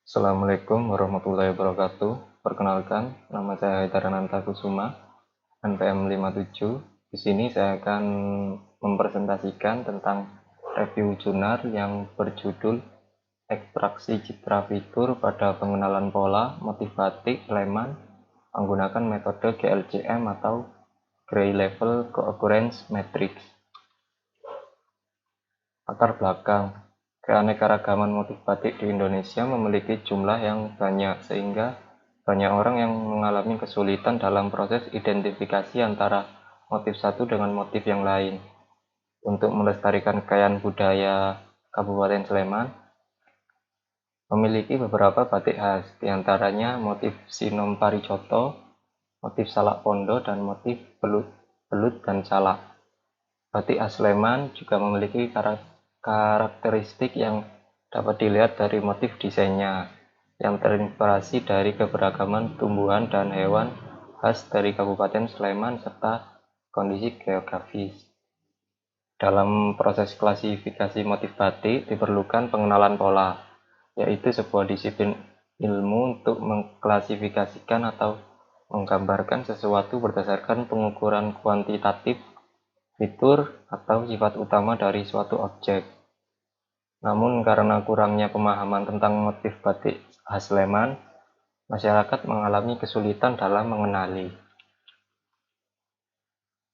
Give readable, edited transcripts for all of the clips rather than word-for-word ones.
Assalamualaikum warahmatullahi wabarakatuh. Perkenalkan, nama saya Haidar Kusuma, NPM 57. Di sini saya akan mempresentasikan tentang review jurnal yang berjudul Ekstraksi Citra Fitur pada Pengenalan Pola Motif Batik Sleman menggunakan metode GLCM atau Gray Level Cooccurrence Matrix. Latar belakang, keanekaragaman motif batik di Indonesia memiliki jumlah yang banyak sehingga banyak orang yang mengalami kesulitan dalam proses identifikasi antara motif satu dengan motif yang lain. Untuk melestarikan kekayaan budaya Kabupaten Sleman, memiliki beberapa batik khas, diantaranya motif Sinom Parijoto, motif Salak Pondo, dan motif Belut dan Salak. Batik khas Sleman juga memiliki karakteristik yang dapat dilihat dari motif desainnya, yang terinspirasi dari keberagaman tumbuhan dan hewan khas dari Kabupaten Sleman serta kondisi geografis. Dalam proses klasifikasi motif batik diperlukan pengenalan pola, yaitu sebuah disiplin ilmu untuk mengklasifikasikan atau menggambarkan sesuatu berdasarkan pengukuran kuantitatif fitur atau sifat utama dari suatu objek. Namun karena kurangnya pemahaman tentang motif batik khas Sleman, masyarakat mengalami kesulitan dalam mengenali.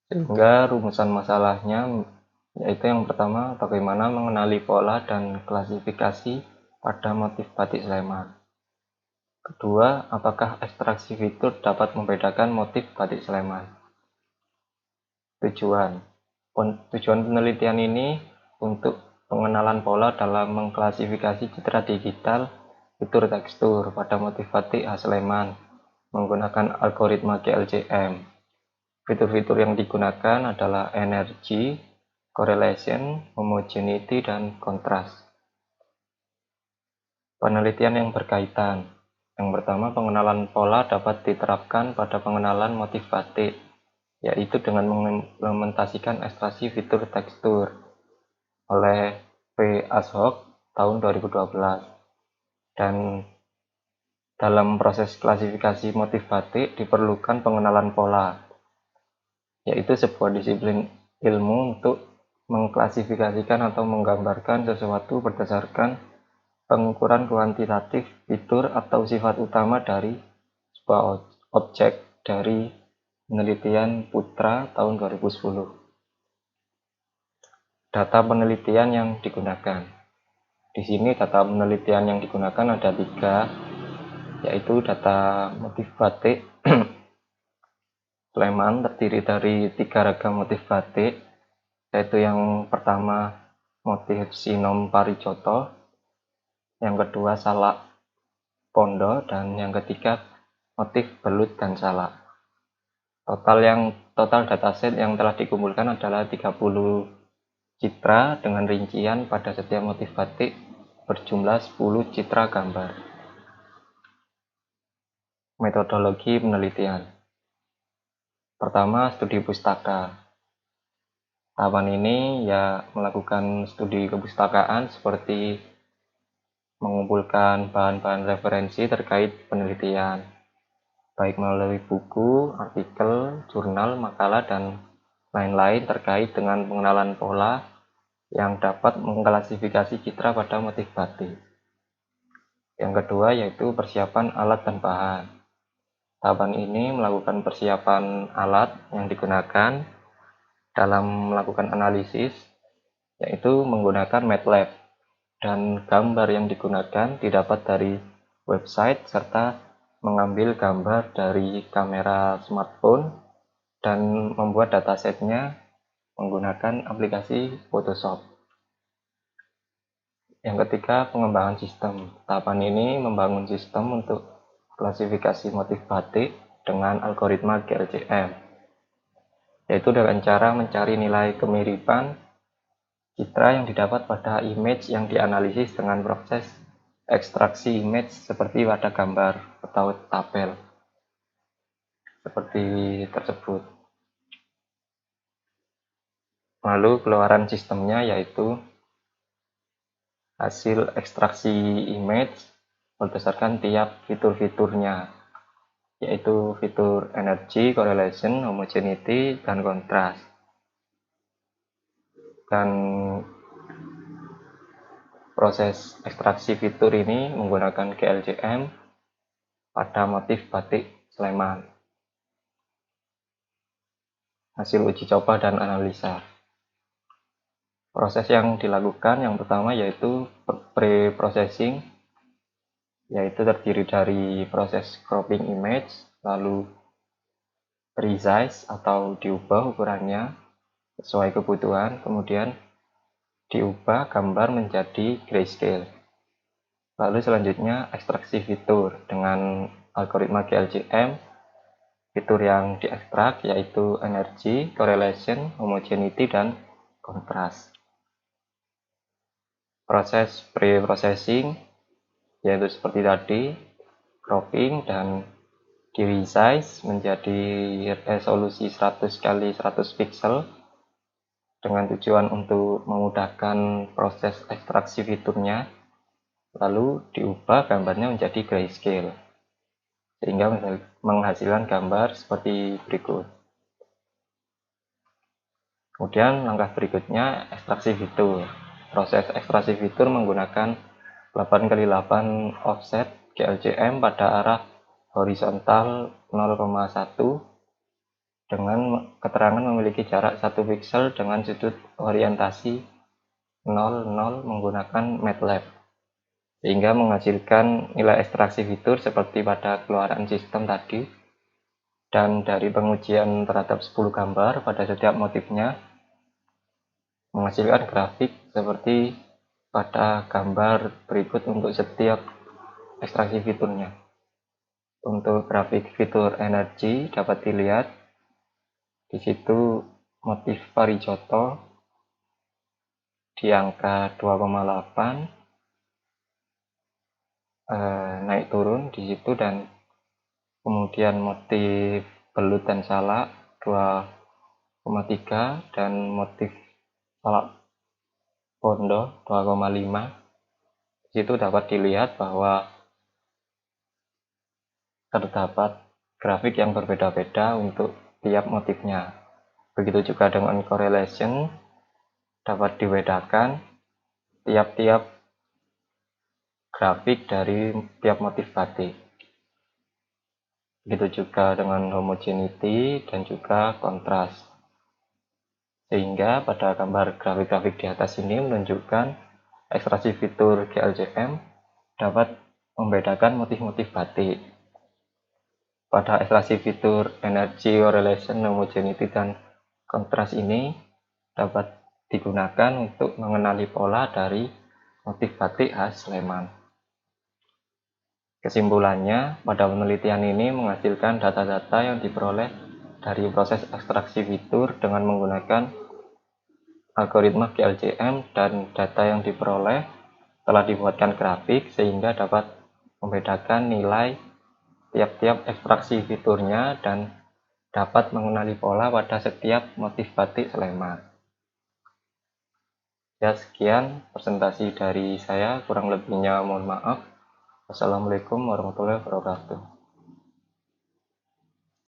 Sehingga rumusan masalahnya yaitu yang pertama, bagaimana mengenali pola dan klasifikasi pada motif batik Sleman. Kedua, apakah ekstraksi fitur dapat membedakan motif batik Sleman? Tujuan penelitian ini untuk pengenalan pola dalam mengklasifikasi citra digital fitur tekstur pada motif batik khas Sleman menggunakan algoritma GLCM. Fitur-fitur yang digunakan adalah energy, correlation, homogeneity, dan kontras. Penelitian yang berkaitan. Yang pertama, pengenalan pola dapat diterapkan pada pengenalan motif batik, yaitu dengan mengimplementasikan ekstraksi fitur tekstur oleh P. Ashok tahun 2012. Dan dalam proses klasifikasi motif batik diperlukan pengenalan pola, yaitu sebuah disiplin ilmu untuk mengklasifikasikan atau menggambarkan sesuatu berdasarkan pengukuran kuantitatif fitur atau sifat utama dari sebuah objek dari penelitian Putra tahun 2010. Data penelitian yang digunakan. Di sini data penelitian yang digunakan ada 3, yaitu data motif batik Sleman terdiri dari 3 ragam motif batik, yaitu yang pertama motif Sinom Parijoto, yang kedua Salak Pondo, dan yang ketiga motif Belut dan Salak. Total dataset yang telah dikumpulkan adalah 30 citra dengan rincian pada setiap motif batik berjumlah 10 citra gambar. Metodologi penelitian. Pertama, studi pustaka. Tahapan ini melakukan studi kepustakaan seperti mengumpulkan bahan-bahan referensi terkait penelitian, baik melalui buku, artikel, jurnal, makalah, dan lain-lain terkait dengan pengenalan pola yang dapat mengklasifikasi citra pada motif batik. Yang kedua yaitu persiapan alat dan bahan. Tahapan ini melakukan persiapan alat yang digunakan dalam melakukan analisis, yaitu menggunakan MATLAB, dan gambar yang digunakan didapat dari website serta mengambil gambar dari kamera smartphone dan membuat datasetnya menggunakan aplikasi Photoshop. Yang ketiga, pengembangan sistem. Tahapan ini membangun sistem untuk klasifikasi motif batik dengan algoritma GLCM, yaitu dengan cara mencari nilai kemiripan citra yang didapat pada image yang dianalisis dengan proses ekstraksi image seperti pada gambar atau tabel seperti tersebut. Lalu keluaran sistemnya yaitu hasil ekstraksi image berdasarkan tiap fitur-fiturnya, yaitu fitur energy, correlation, homogeneity, dan kontras. Dan proses ekstraksi fitur ini menggunakan GLJM pada motif batik Sleman. Hasil uji coba dan analisa. Proses yang dilakukan yang pertama yaitu pre-processing, yaitu terdiri dari proses cropping image, lalu resize atau diubah ukurannya sesuai kebutuhan, kemudian diubah gambar menjadi grayscale. Lalu selanjutnya ekstraksi fitur dengan algoritma GLJM. Fitur yang diekstrak yaitu energy, correlation, homogeneity, dan kontras. Proses pre-processing yaitu seperti tadi, cropping dan di resize menjadi resolusi 100 kali 100 pixel dengan tujuan untuk memudahkan proses ekstraksi fiturnya, lalu diubah gambarnya menjadi grayscale sehingga menghasilkan gambar seperti berikut. Kemudian langkah berikutnya ekstraksi fitur. Proses ekstraksi fitur menggunakan 8x8 offset GLJM pada arah horizontal 0,1 dengan keterangan memiliki jarak 1 pixel dengan sudut orientasi 0,0 menggunakan MATLAB, sehingga menghasilkan nilai ekstraksi fitur seperti pada keluaran sistem tadi. Dan dari pengujian terhadap 10 gambar pada setiap motifnya menghasilkan grafik seperti pada gambar berikut untuk setiap ekstraksi fiturnya. Untuk grafik fitur energi dapat dilihat di situ motif Parijoto di angka 2,8 naik turun di situ, dan kemudian motif belut dan salak 2,3 dan motif salak pondo 2,5. Di situ dapat dilihat bahwa terdapat grafik yang berbeda-beda untuk tiap motifnya. Begitu juga dengan correlation, dapat dibedakan tiap-tiap grafik dari tiap motif batik. Begitu juga dengan homogeneity dan juga kontras. Sehingga pada gambar grafik-grafik di atas ini menunjukkan ekstraksi fitur GLJM dapat membedakan motif-motif batik. Pada ekstraksi fitur energy, correlation, homogeneity, dan kontras ini dapat digunakan untuk mengenali pola dari motif batik khas Sleman. Kesimpulannya, pada penelitian ini menghasilkan data-data yang diperoleh dari proses ekstraksi fitur dengan menggunakan algoritma GLJM, dan data yang diperoleh telah dibuatkan grafik sehingga dapat membedakan nilai tiap-tiap ekstraksi fiturnya dan dapat mengenali pola pada setiap motif batik Sleman. Ya, sekian presentasi dari saya, kurang lebihnya mohon maaf. Wassalamualaikum warahmatullahi wabarakatuh.